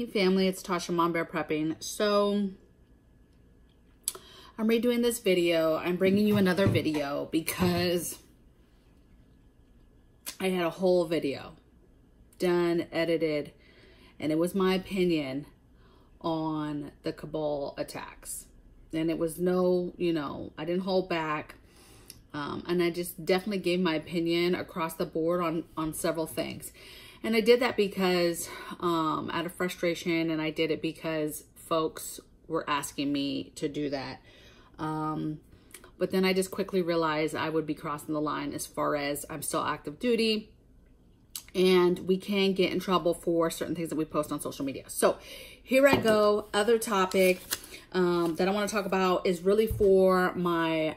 Hey family, it's Tasha, Mom Bear Prepping. So I'm redoing this video. I'm bringing you another video because I had a whole video done, edited, and it was my opinion on the Cabal attacks. And it was no, I didn't hold back. And I just definitely gave my opinion across the board on several things. And I did that because out of frustration, and I did it because folks were asking me to do that. But then I just quickly realized I would be crossing the line as far as I'm still active duty, and we can get in trouble for certain things that we post on social media. So here I go. Other topic that I want to talk about is really for my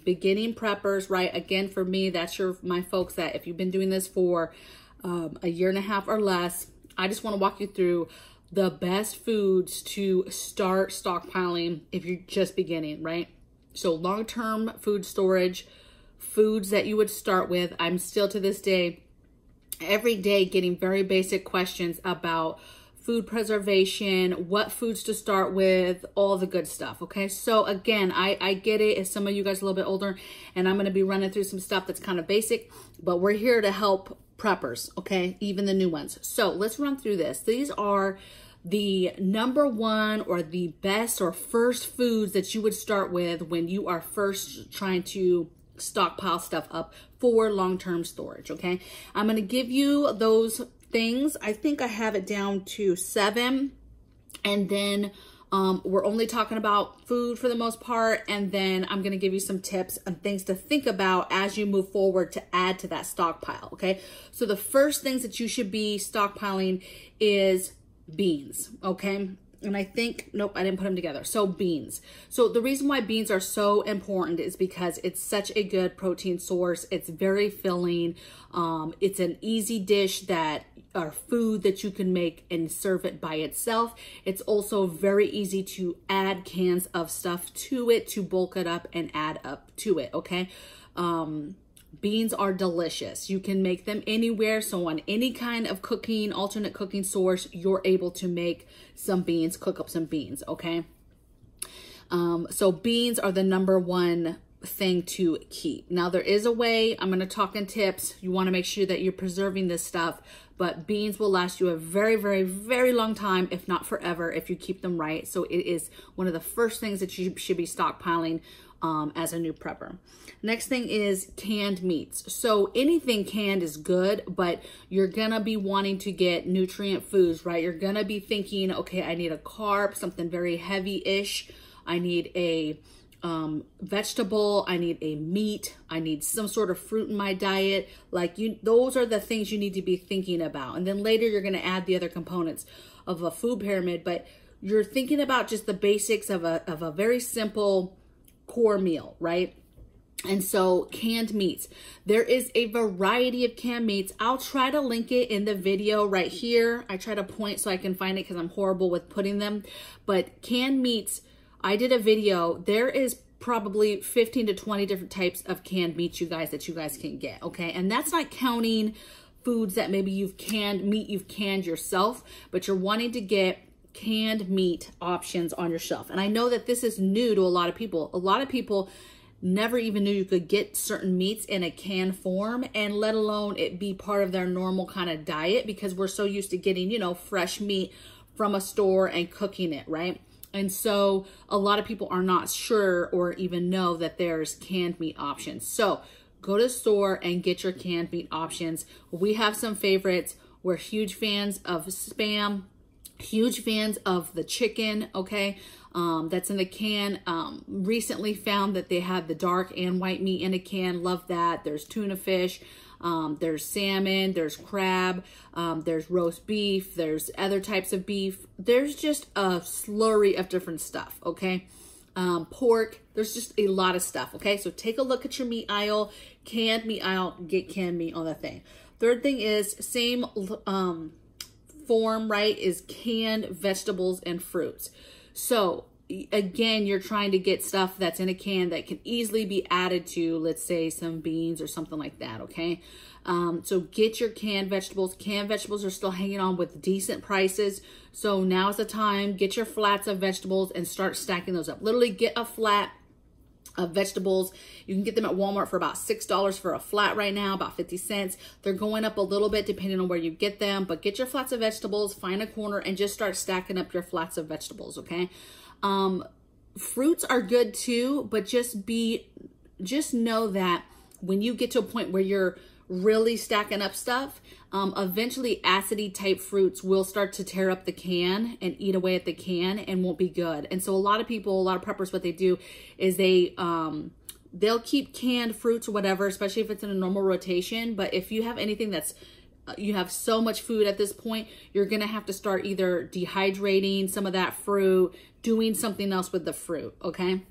beginning preppers, right? Again, for me, that's my folks that if you've been doing this for a year and a half or less, I just want to walk you through the best foods to start stockpiling if you're just beginning, right? So long-term food storage, foods that you would start with. I'm still to this day, every day, getting very basic questions about food preservation, what foods to start with, all the good stuff, okay? So again, I get it if some of you guys are a little bit older, and I'm gonna be running through some stuff that's kind of basic, but we're here to help preppers, okay? Even the new ones. So let's run through this. These are the number one or the best or first foods that you would start with when you are first trying to stockpile stuff up for long-term storage, okay? I'm gonna give you those things. I think I have it down to 7, and then we're only talking about food for the most part, and then I'm gonna give you some tips and things to think about as you move forward to add to that stockpile, okay? So the first things that you should be stockpiling is beans, okay? And I think, nope, I didn't put them together. So beans. So the reason why beans are so important is because it's such a good protein source. It's very filling. It's an easy dish or food that you can make and serve it by itself. It's also very easy to add cans of stuff to it to bulk it up and add up to it, okay? Beans are delicious. You can make them anywhere. So on any kind of cooking, alternate cooking source, you're able to make some beans, cook up some beans, okay? So beans are the number one thing to keep. Now there is a way, I'm gonna talk in tips. You wanna make sure that you're preserving this stuff, but beans will last you a very, very, very long time, if not forever, if you keep them right. So it is one of the first things that you should be stockpiling as a new prepper. Next thing is canned meats. So anything canned is good, but you're gonna be wanting to get nutrient foods, right? You're gonna be thinking, okay, I need a carb, something very heavy-ish. I need a vegetable, I need a meat, I need some sort of fruit in my diet. Those are the things you need to be thinking about. And then later you're gonna add the other components of a food pyramid, but you're thinking about just the basics of a very simple core meal, right? And so canned meats, there is a variety of canned meats. I'll try to link it in the video right here. I try to point so I can find it because I'm horrible with putting them. But canned meats, I did a video. There is probably 15 to 20 different types of canned meats that you guys can get, okay? And that's not counting foods that maybe you've canned yourself, but you're wanting to get canned meat options on your shelf. And I know that this is new to a lot of people. A lot of people never even knew you could get certain meats in a canned form, and let alone it be part of their normal kind of diet, because we're so used to getting, fresh meat from a store and cooking it, right? And so a lot of people are not sure or even know that there's canned meat options. So go to the store and get your canned meat options. We have some favorites. We're huge fans of Spam. Huge fans of the chicken, okay, that's in the can. Recently found that they have the dark and white meat in a can. Love that. There's tuna fish, there's salmon, there's crab, there's roast beef, there's other types of beef. There's just a slurry of different stuff, okay? Pork, there's just a lot of stuff, okay? So take a look at your meat aisle, canned meat aisle, get canned meat on that thing. Third thing is same form, right, is canned vegetables and fruits. So again, you're trying to get stuff that's in a can that can easily be added to, let's say, some beans or something like that, okay? So get your canned vegetables. Canned vegetables are still hanging on with decent prices. So now's the time. Get your flats of vegetables and start stacking those up. Literally get a flat of vegetables. You can get them at Walmart for about $6 for a flat right now, about 50 cents. They're going up a little bit depending on where you get them, but get your flats of vegetables, find a corner, and just start stacking up your flats of vegetables, okay? Fruits are good too, but just know that when you get to a point where you're really stacking up stuff, eventually acidy type fruits will start to tear up the can and eat away at the can and won't be good. And so a lot of people, a lot of preppers, what they do is they'll keep canned fruits or whatever, especially if it's in a normal rotation. But if you have anything that's you have so much food at this point, you're gonna have to start either dehydrating some of that fruit, doing something else with the fruit, okay?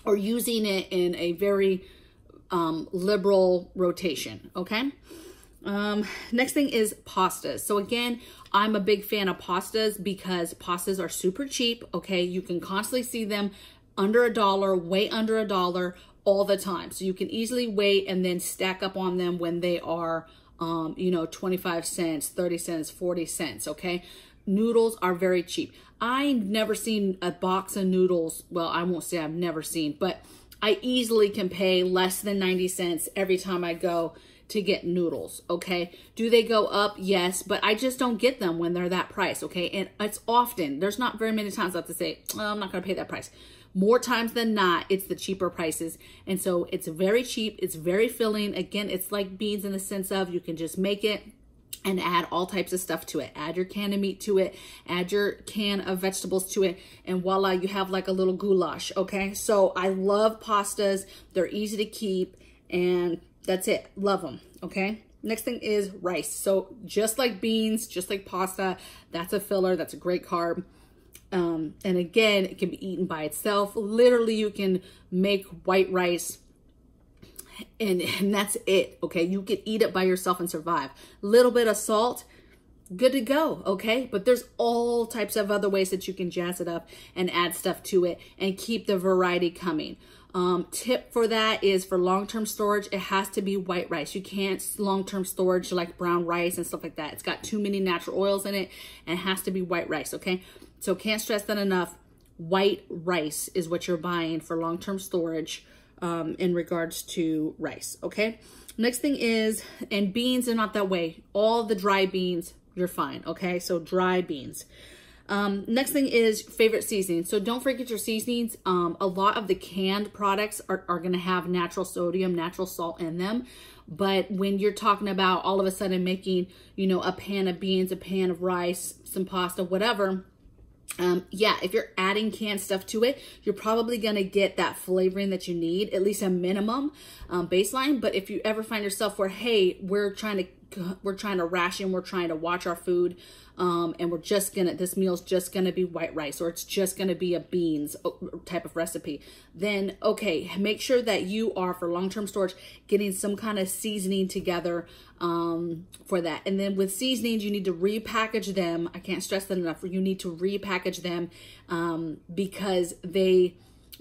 Or using it in a very liberal rotation, okay? Next thing is pastas. So again, I'm a big fan of pastas because pastas are super cheap, okay? You can constantly see them under $1, way under $1 all the time. So you can easily wait and then stack up on them when they are, you know, 25 cents, 30 cents, 40 cents, okay? Noodles are very cheap. I've never seen a box of noodles. Well, I won't say I've never seen, but I easily can pay less than 90 cents every time I go to get noodles, okay? Do they go up? Yes, but I just don't get them when they're that price, okay? And it's often, there's not very many times I have to say, oh, I'm not gonna pay that price. More times than not, it's the cheaper prices. And so it's very cheap, it's very filling. Again, it's like beans in the sense of you can just make it and add all types of stuff to it. Add your can of meat to it, add your can of vegetables to it, and voila, you have like a little goulash, okay? So I love pastas. They're easy to keep, and that's it. Love them, okay? Next thing is rice. So just like beans, just like pasta, that's a filler, that's a great carb. And again, it can be eaten by itself. Literally, you can make white rice and that's it, okay? You can eat it by yourself and survive. Little bit of salt, good to go, okay? But there's all types of other ways that you can jazz it up and add stuff to it and keep the variety coming. Tip for that is for long-term storage, it has to be white rice. You can't long-term storage like brown rice and stuff like that. It's got too many natural oils in it and it has to be white rice, okay? So can't stress that enough. White rice is what you're buying for long-term storage in regards to rice, okay? Next thing is, and beans are not that way. All the dry beans, you're fine, okay? So dry beans. Next thing is favorite seasoning. So don't forget your seasonings. A lot of the canned products are gonna have natural sodium, natural salt in them. But when you're talking about all of a sudden making, you know, a pan of beans, a pan of rice, some pasta, whatever, yeah, if you're adding canned stuff to it, you're probably going to get that flavoring that you need, at least a minimum baseline. But if you ever find yourself where, hey, we're trying to ration, we're trying to watch our food, and we're just gonna, this meal's just gonna be white rice, or it's just gonna be a beans type of recipe, then okay, make sure that you are, for long-term storage, getting some kind of seasoning together for that. And then with seasonings, you need to repackage them. I can't stress that enough. You need to repackage them because they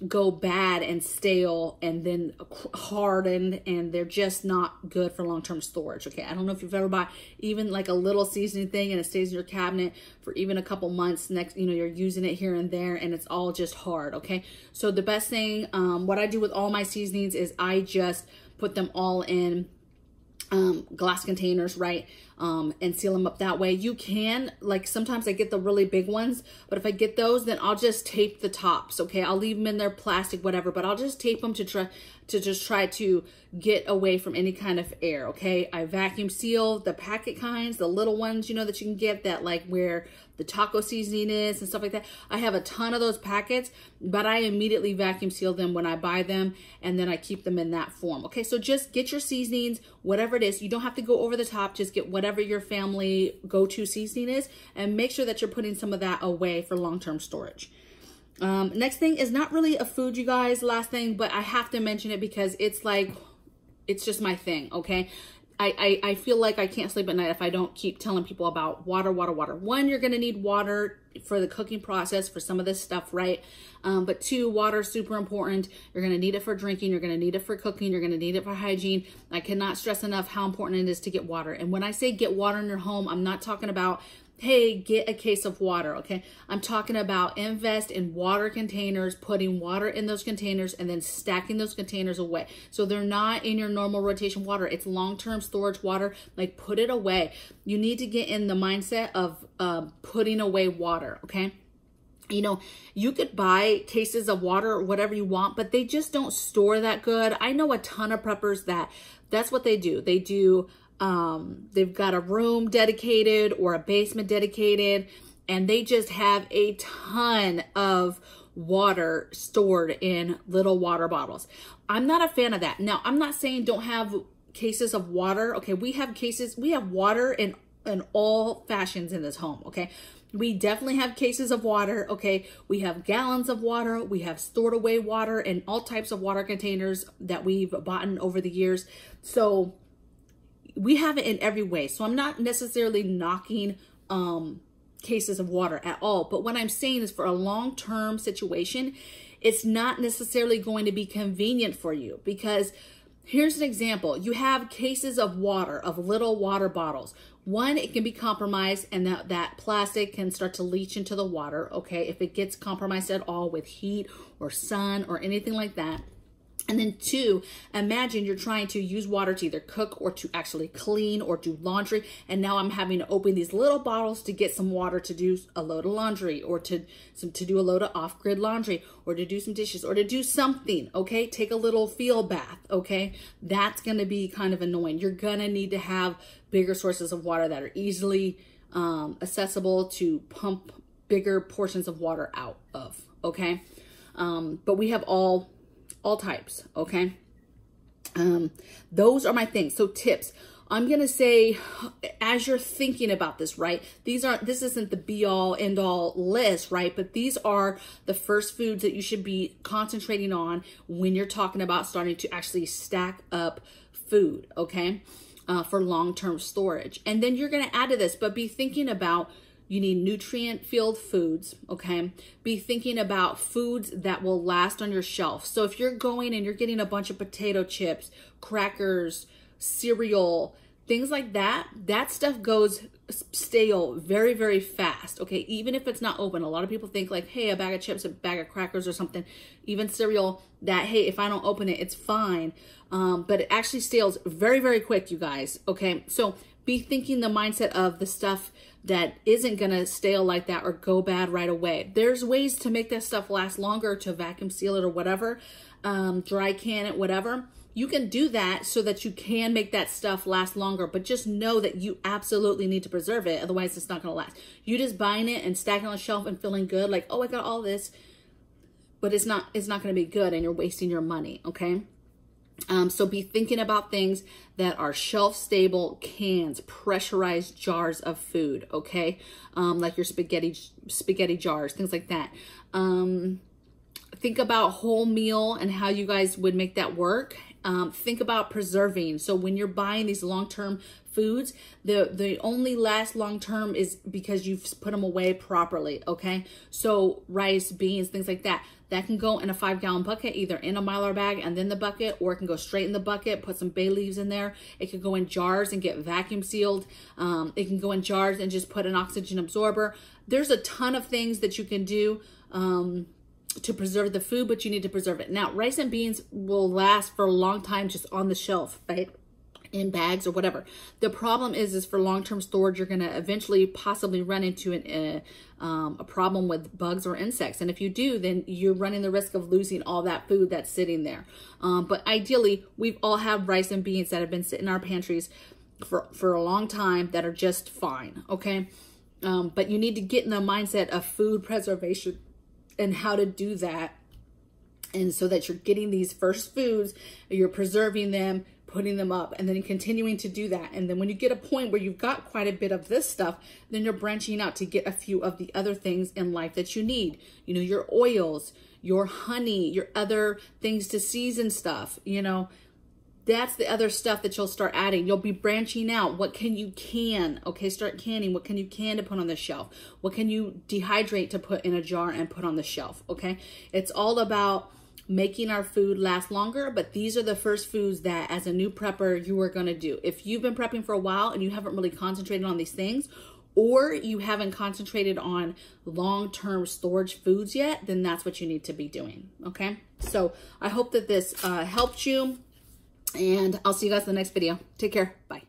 go bad and stale and then hardened, and they're just not good for long-term storage, okay? I don't know if you've ever bought even like a little seasoning thing and it stays in your cabinet for even a couple months. Next, you know, you're using it here and there and it's all just hard, okay? So the best thing, what I do with all my seasonings is I just put them all in glass containers, right? And seal them up that way. You can, like, sometimes I get the really big ones, but if I get those, then I'll just tape the tops, okay? I'll leave them in their plastic, whatever, but I'll just tape them to try to get away from any kind of air, okay? I vacuum seal the packet kinds, the little ones, you know, that you can get, that like where the taco seasoning is and stuff like that. I have a ton of those packets, but I immediately vacuum seal them when I buy them, and then I keep them in that form, okay? So just get your seasonings, whatever it is. You don't have to go over the top. Just get whatever your family go-to seasoning is, and make sure that you're putting some of that away for long-term storage. Next thing is not really a food, you guys, last thing, but I have to mention it because it's like, it's just my thing, okay? I feel like I can't sleep at night if I don't keep telling people about water, water, water. One, you're going to need water for the cooking process for some of this stuff, right? But two, water is super important. You're going to need it for drinking. You're going to need it for cooking. You're going to need it for hygiene. I cannot stress enough how important it is to get water. And when I say get water in your home, I'm not talking about, hey, get a case of water, okay? I'm talking about invest in water containers, putting water in those containers, and then stacking those containers away. So they're not in your normal rotation water. It's long-term storage water. Like, put it away. You need to get in the mindset of putting away water, okay? You know, you could buy cases of water or whatever you want, but they just don't store that good. I know a ton of preppers that's what they do. They do, they've got a room dedicated or a basement dedicated, and they just have a ton of water stored in little water bottles. I'm not a fan of that. Now, I'm not saying don't have cases of water. Okay, we have water in all fashions in this home, okay? We definitely have cases of water, okay? We have gallons of water. We have stored away water in all types of water containers that we've bought over the years. So we have it in every way. So I'm not necessarily knocking cases of water at all. But what I'm saying is, for a long-term situation, it's not necessarily going to be convenient for you, because here's an example. You have cases of water, of little water bottles. One, it can be compromised, and that plastic can start to leach into the water, okay, if it gets compromised at all with heat or sun or anything like that. And then two, imagine you're trying to use water to either cook or to actually clean or do laundry. And now I'm having to open these little bottles to get some water to do a load of laundry, or to do a load of off-grid laundry, or to do some dishes, or to do something, okay? Take a little field bath, okay? That's going to be kind of annoying. You're going to need to have bigger sources of water that are easily accessible to pump bigger portions of water out of, okay? But we have all types, okay? Those are my things. So tips. I'm going to say, as you're thinking about this, right? This isn't the be all end all list, right? But these are the first foods that you should be concentrating on when you're talking about starting to actually stack up food, okay? For long-term storage. And then you're going to add to this, but be thinking about, you need nutrient-filled foods, okay? Be thinking about foods that will last on your shelf. So if you're going and you're getting a bunch of potato chips, crackers, cereal, things like that, that stuff goes stale very, very fast, okay? Even if it's not open. A lot of people think like, hey, a bag of chips, a bag of crackers or something, even cereal, that, hey, if I don't open it, it's fine. But it actually stales very, very quick, you guys, okay? So be thinking the mindset of the stuff that isn't gonna stale like that or go bad right away. There's ways to make that stuff last longer, to vacuum seal it or whatever, dry can it, whatever. You can do that so that you can make that stuff last longer, but just know that you absolutely need to preserve it. Otherwise, it's not gonna last. You just buying it and stacking on the shelf and feeling good, like, oh, I got all this, but it's not gonna be good, and you're wasting your money, okay? So be thinking about things that are shelf-stable cans, pressurized jars of food, okay? Like your spaghetti jars, things like that. Think about whole meal and how you guys would make that work. Think about preserving. So when you're buying these long-term foods, the only last long-term is because you've put them away properly, okay? So rice, beans, things like that. That can go in a 5-gallon bucket, either in a Mylar bag and then the bucket, or it can go straight in the bucket, put some bay leaves in there. It could go in jars and get vacuum sealed. It can go in jars and just put an oxygen absorber. There's a ton of things that you can do to preserve the food, but you need to preserve it. Now, rice and beans will last for a long time just on the shelf, right? In bags or whatever. The problem is for long-term storage, you're going to eventually possibly run into a problem with bugs or insects. And if you do, then you're running the risk of losing all that food that's sitting there. But ideally, we've all had rice and beans that have been sitting in our pantries for a long time that are just fine, okay? But you need to get in the mindset of food preservation and how to do that. And so that you're getting these first foods, you're preserving them, putting them up, and then continuing to do that. And then when you get a point where you've got quite a bit of this stuff, then you're branching out to get a few of the other things in life that you need. You know, your oils, your honey, your other things to season stuff, you know, that's the other stuff that you'll start adding. You'll be branching out. What can you can? Okay, start canning. What can you can to put on the shelf? What can you dehydrate to put in a jar and put on the shelf? Okay, it's all about making our food last longer, but these are the first foods that as a new prepper you are going to do. If you've been prepping for a while and you haven't really concentrated on these things, or you haven't concentrated on long-term storage foods yet, then that's what you need to be doing. Okay, so I hope that this helped you. And I'll see you guys in the next video. Take care. Bye.